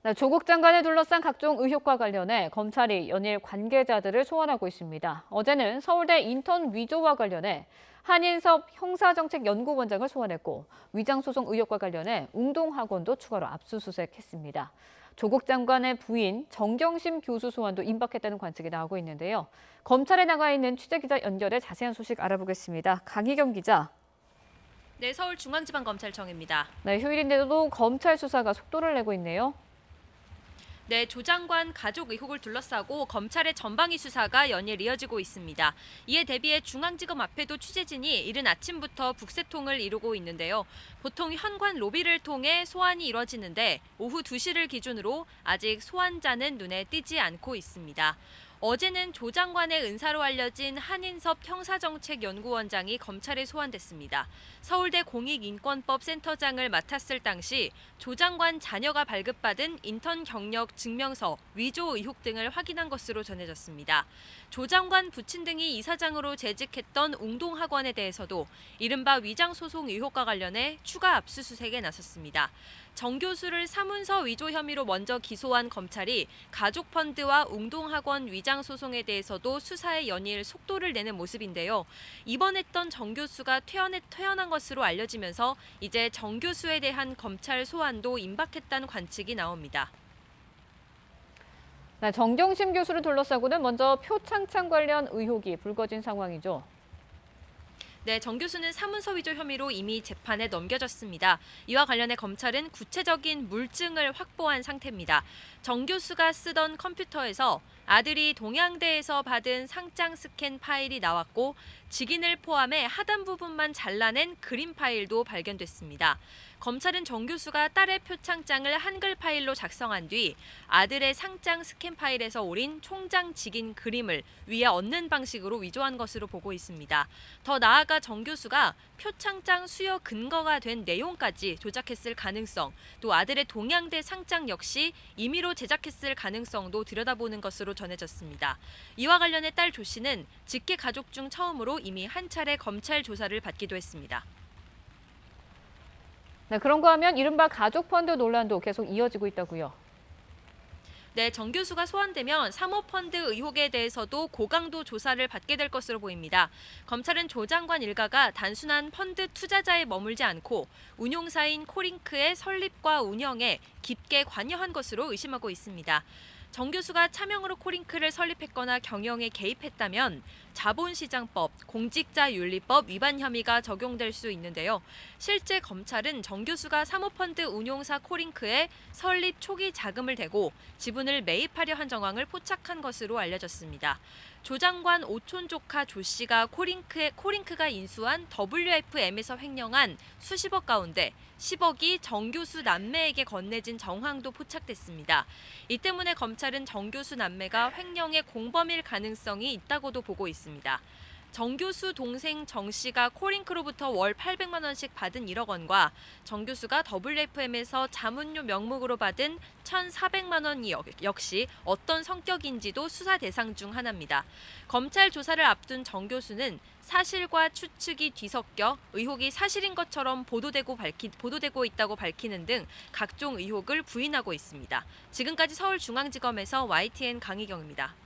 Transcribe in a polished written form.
네, 조국 장관을 둘러싼 각종 의혹과 관련해 검찰이 연일 관계자들을 소환하고 있습니다. 어제는 서울대 인턴 위조와 관련해 한인섭 형사정책연구원장을 소환했고 위장소송 의혹과 관련해 웅동학원도 추가로 압수수색했습니다. 조국 장관의 부인 정경심 교수 소환도 임박했다는 관측이 나오고 있는데요. 검찰에 나가 있는 취재기자 연결해 자세한 소식 알아보겠습니다. 강희경 기자. 네, 서울중앙지방검찰청입니다. 네, 휴일인데도 검찰 수사가 속도를 내고 있네요. 네, 조 장관 가족 의혹을 둘러싸고 검찰의 전방위 수사가 연일 이어지고 있습니다. 이에 대비해 중앙지검 앞에도 취재진이 이른 아침부터 북새통을 이루고 있는데요. 보통 현관 로비를 통해 소환이 이뤄지는데 오후 2시를 기준으로 아직 소환자는 눈에 띄지 않고 있습니다. 어제는 조 장관의 은사로 알려진 한인섭 형사정책연구원장이 검찰에 소환됐습니다. 서울대 공익인권법 센터장을 맡았을 당시 조 장관 자녀가 발급받은 인턴 경력 증명서, 위조 의혹 등을 확인한 것으로 전해졌습니다. 조 장관 부친 등이 이사장으로 재직했던 웅동학원에 대해서도 이른바 위장소송 의혹과 관련해 추가 압수수색에 나섰습니다. 정 교수를 사문서 위조 혐의로 먼저 기소한 검찰이 가족펀드와 웅동학원 위장소송에 대해서도 수사에 연일 속도를 내는 모습인데요. 입원했던 정 교수가 퇴원한 것으로 알려지면서 이제 정 교수에 대한 검찰 소환도 임박했다는 관측이 나옵니다. 네, 정경심 교수를 둘러싸고는 먼저 표창장 관련 의혹이 불거진 상황이죠. 네, 정 교수는 사문서 위조 혐의로 이미 재판에 넘겨졌습니다. 이와 관련해 검찰은 구체적인 물증을 확보한 상태입니다. 정 교수가 쓰던 컴퓨터에서 아들이 동양대에서 받은 상장 스캔 파일이 나왔고 직인을 포함해 하단 부분만 잘라낸 그림 파일도 발견됐습니다. 검찰은 정 교수가 딸의 표창장을 한글 파일로 작성한 뒤 아들의 상장 스캔 파일에서 오린 총장 직인 그림을 위에 얹는 방식으로 위조한 것으로 보고 있습니다. 더 나아가 정 교수가 표창장 수여 근거가 된 내용까지 조작했을 가능성, 또 아들의 동양대 상장 역시 임의로 제작했을 가능성도 들여다보는 것으로 전해졌습니다. 이와 관련해 딸 조 씨는 직계 가족 중 처음으로 이미 한 차례 검찰 조사를 받기도 했습니다. 네, 그런가 하면 이른바 가족펀드 논란도 계속 이어지고 있다고요. 네, 정 교수가 소환되면 사모펀드 의혹에 대해서도 고강도 조사를 받게 될 것으로 보입니다. 검찰은 조 장관 일가가 단순한 펀드 투자자에 머물지 않고 운용사인 코링크의 설립과 운영에 깊게 관여한 것으로 의심하고 있습니다. 정 교수가 차명으로 코링크를 설립했거나 경영에 개입했다면 자본시장법, 공직자윤리법 위반 혐의가 적용될 수 있는데요. 실제 검찰은 정 교수가 사모펀드 운용사 코링크에 설립 초기 자금을 대고 지분을 매입하려 한 정황을 포착한 것으로 알려졌습니다. 조 장관 오촌 조카 조 씨가 코링크가 인수한 WFM에서 횡령한 수십억 가운데 10억이 정 교수 남매에게 건네진 정황도 포착됐습니다. 이 때문에 검찰은 정 교수 남매가 횡령의 공범일 가능성이 있다고도 보고 있습니다. 정 교수 동생 정 씨가 코링크로부터 월 800만 원씩 받은 1억 원과 정 교수가 WFM에서 자문료 명목으로 받은 1,400만 원 역시 어떤 성격인지도 수사 대상 중 하나입니다. 검찰 조사를 앞둔 정 교수는 사실과 추측이 뒤섞여 의혹이 사실인 것처럼 보도되고 있다고 밝히는 등 각종 의혹을 부인하고 있습니다. 지금까지 서울중앙지검에서 YTN 강희경입니다.